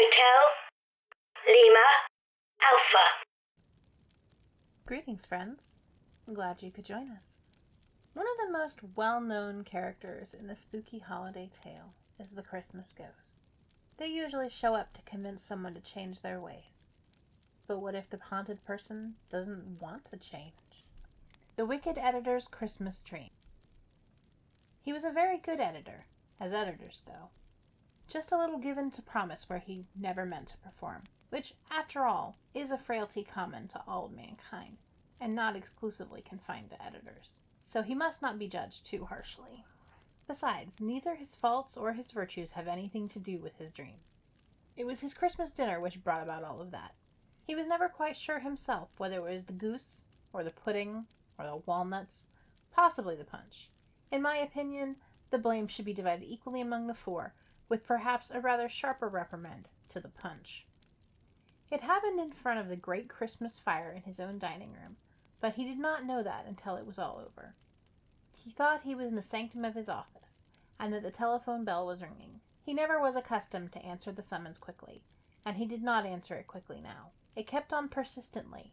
Hotel Lima Alpha. Greetings, friends. I'm glad you could join us. One of the most well-known characters in the spooky holiday tale is the Christmas ghost. They usually show up to convince someone to change their ways. But what if the haunted person doesn't want to change? The Wicked Editor's Christmas Dream. He was a very good editor, as editors go. Just a little given to promise where he never meant to perform, which, after all, is a frailty common to all mankind, and not exclusively confined to editors. So he must not be judged too harshly. Besides, neither his faults or his virtues have anything to do with his dream. It was his Christmas dinner which brought about all of that. He was never quite sure himself whether it was the goose, or the pudding, or the walnuts, possibly the punch. In my opinion, the blame should be divided equally among the four, with perhaps a rather sharper reprimand to the punch. It happened in front of the great Christmas fire in his own dining room, but he did not know that until it was all over. He thought he was in the sanctum of his office, and that the telephone bell was ringing. He never was accustomed to answer the summons quickly, and he did not answer it quickly now. It kept on persistently,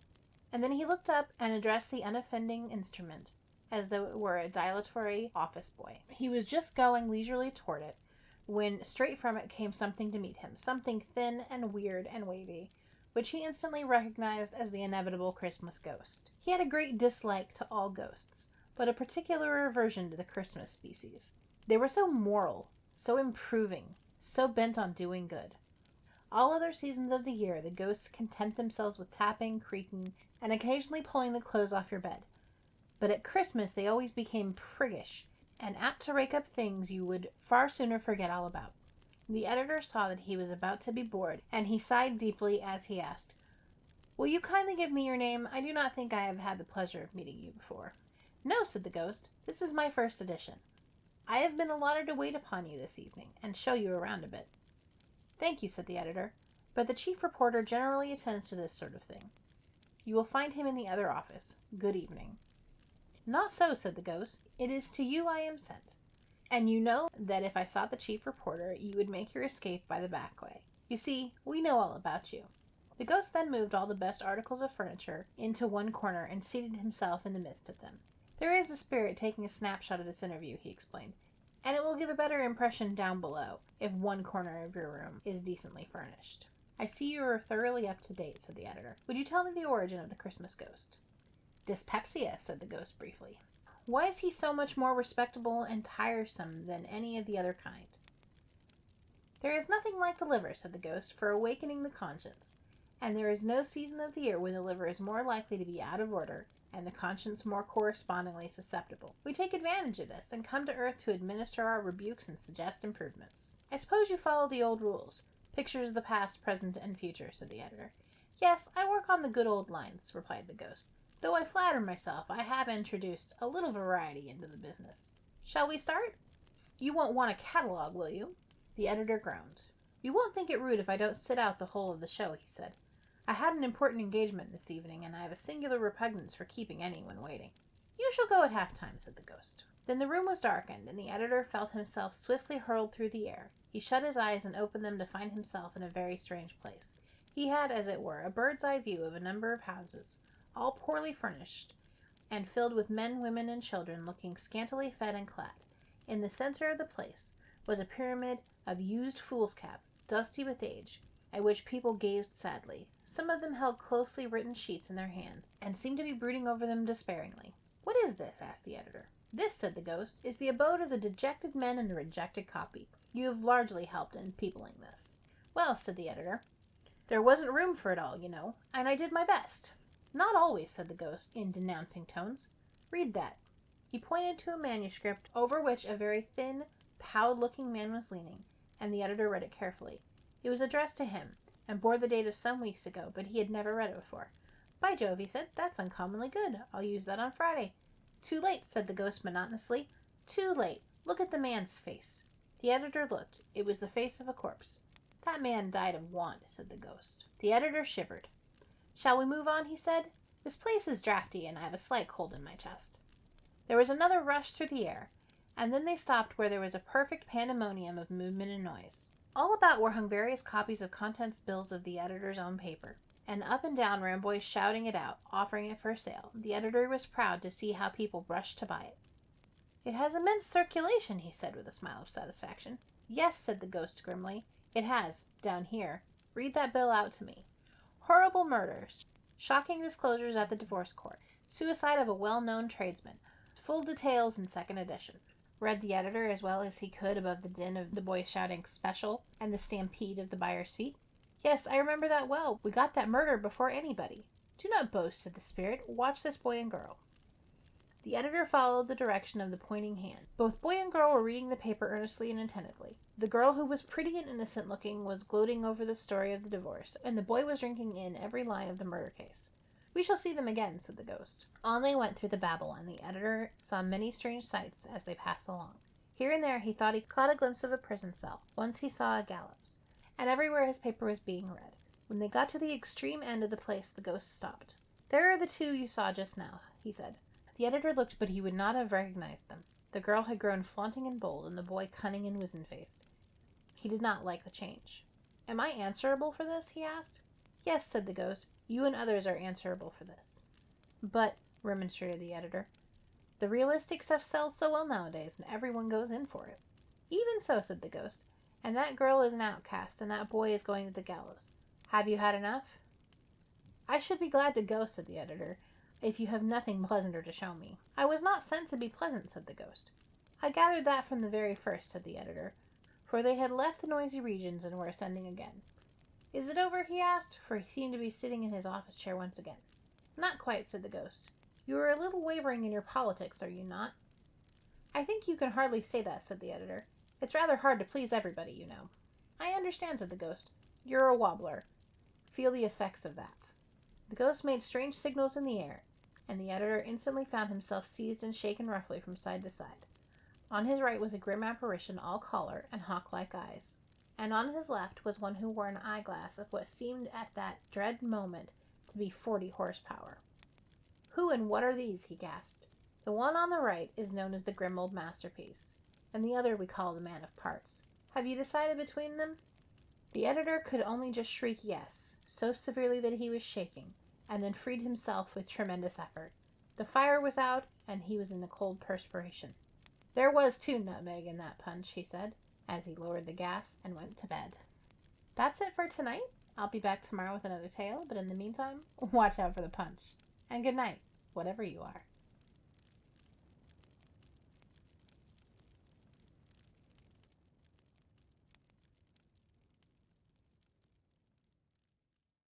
and then he looked up and addressed the unoffending instrument, as though it were a dilatory office boy. He was just going leisurely toward it, when straight from it came something to meet him, something thin and weird and wavy, which he instantly recognized as the inevitable Christmas ghost. He had a great dislike to all ghosts, but a particular aversion to the Christmas species. They were so moral, so improving, so bent on doing good. All other seasons of the year, the ghosts content themselves with tapping, creaking, and occasionally pulling the clothes off your bed. But at Christmas, they always became priggish, and apt to rake up things you would far sooner forget all about. The editor saw that he was about to be bored, and he sighed deeply as he asked, "Will you kindly give me your name? I do not think I have had the pleasure of meeting you before." "No," said the ghost. "This is my first edition. I have been allotted to wait upon you this evening, and show you around a bit." "Thank you," said the editor, "but the chief reporter generally attends to this sort of thing. You will find him in the other office. Good evening." "Not so," said the ghost. "It is to you I am sent. And you know that if I saw the chief reporter, you would make your escape by the back way. You see, we know all about you." The ghost then moved all the best articles of furniture into one corner and seated himself in the midst of them. "There is a spirit taking a snapshot of this interview," he explained, "and it will give a better impression down below if one corner of your room is decently furnished." "I see you are thoroughly up to date," said the editor. "Would you tell me the origin of the Christmas ghost?" "Dyspepsia," said the ghost briefly. "Why is he so much more respectable and tiresome than any of the other kind?" "There is nothing like the liver," said the ghost, "for awakening the conscience, and there is no season of the year when the liver is more likely to be out of order and the conscience more correspondingly susceptible. We take advantage of this and come to earth to administer our rebukes and suggest improvements. I suppose you follow the old rules, pictures of the past, present, and future," said the editor. "Yes, I work on the good old lines," replied the ghost. "Though I flatter myself I have introduced a little variety into the business. Shall we start? You won't want a catalogue, will you?" The editor groaned. "You won't think it rude if I don't sit out the whole of the show," he said. "I had an important engagement this evening, and I have a singular repugnance for keeping anyone waiting." "You shall go at half-time," said the ghost. Then the room was darkened, and the editor felt himself swiftly hurled through the air. He shut his eyes and opened them to find himself in a very strange place. He had, as it were, a bird's-eye view of a number of houses, all poorly furnished, and filled with men, women, and children looking scantily fed and clad. In the center of the place was a pyramid of used foolscap, dusty with age, at which people gazed sadly. Some of them held closely written sheets in their hands, and seemed to be brooding over them despairingly. "What is this?" asked the editor. "This," said the ghost, "is the abode of the dejected men in the rejected copy. You have largely helped in peopling this." "Well," said the editor, "there wasn't room for it all, you know, and I did my best." "Not always," said the ghost, in denouncing tones. "Read that." He pointed to a manuscript over which a very thin, pallid-looking man was leaning, and the editor read it carefully. It was addressed to him, and bore the date of some weeks ago, but he had never read it before. "By Jove," he said, "that's uncommonly good. I'll use that on Friday." "Too late," said the ghost monotonously. "Too late. Look at the man's face." The editor looked. It was the face of a corpse. "That man died of want," said the ghost. The editor shivered. "Shall we move on?" he said. "This place is draughty, and I have a slight cold in my chest." There was another rush through the air, and then they stopped where there was a perfect pandemonium of movement and noise. All about were hung various copies of contents bills of the editor's own paper, and up and down ran boys shouting it out, offering it for sale. The editor was proud to see how people rushed to buy it. "It has immense circulation," he said with a smile of satisfaction. "Yes," said the ghost grimly. "It has, down here. Read that bill out to me. Horrible murders. Shocking disclosures at the divorce court. Suicide of a well-known tradesman. Full details in second edition," read the editor as well as he could above the din of the boys shouting "special" and the stampede of the buyers' feet. "Yes, I remember that well. We got that murder before anybody." "Do not boast," said the spirit. "Watch this boy and girl." The editor followed the direction of the pointing hand. Both boy and girl were reading the paper earnestly and attentively. The girl, who was pretty and innocent looking, was gloating over the story of the divorce, and the boy was drinking in every line of the murder case. "We shall see them again," said the ghost. On they went through the babel, and the editor saw many strange sights as they passed along. Here and there he thought he caught a glimpse of a prison cell. Once he saw a gallows. And everywhere his paper was being read. When they got to the extreme end of the place, the ghost stopped. "There are the two you saw just now," he said. The editor looked, but he would not have recognized them. The girl had grown flaunting and bold, and the boy cunning and wizen-faced. He did not like the change. "Am I answerable for this?" he asked. "Yes," said the ghost. "You and others are answerable for this." "But," remonstrated the editor, "the realistic stuff sells so well nowadays, and everyone goes in for it." "Even so," said the ghost. "And that girl is an outcast, and that boy is going to the gallows. Have you had enough?" "I should be glad to go," said the editor, "if you have nothing pleasanter to show me." "I was not sent to be pleasant," said the ghost. "I gathered that from the very first," said the editor, for they had left the noisy regions and were ascending again. "Is it over?" he asked, for he seemed to be sitting in his office chair once again. "Not quite," said the ghost. "You are a little wavering in your politics, are you not?" "I think you can hardly say that," said the editor. "It's rather hard to please everybody, you know." "I understand," said the ghost. "You're a wobbler. Feel the effects of that." The ghost made strange signals in the air, and the editor instantly found himself seized and shaken roughly from side to side. On his right was a grim apparition, all collar and hawk-like eyes, and on his left was one who wore an eyeglass of what seemed at that dread moment to be 40 horsepower. "Who and what are these?" he gasped. "The one on the right is known as the grim old masterpiece, and the other we call the man of parts. Have you decided between them?" The editor could only just shriek yes, so severely that he was shaking, and then freed himself with tremendous effort. The fire was out, and he was in a cold perspiration. "There was 2 nutmeg in that punch," he said, as he lowered the gas and went to bed. That's it for tonight. I'll be back tomorrow with another tale, but in the meantime, watch out for the punch. And good night, whatever you are.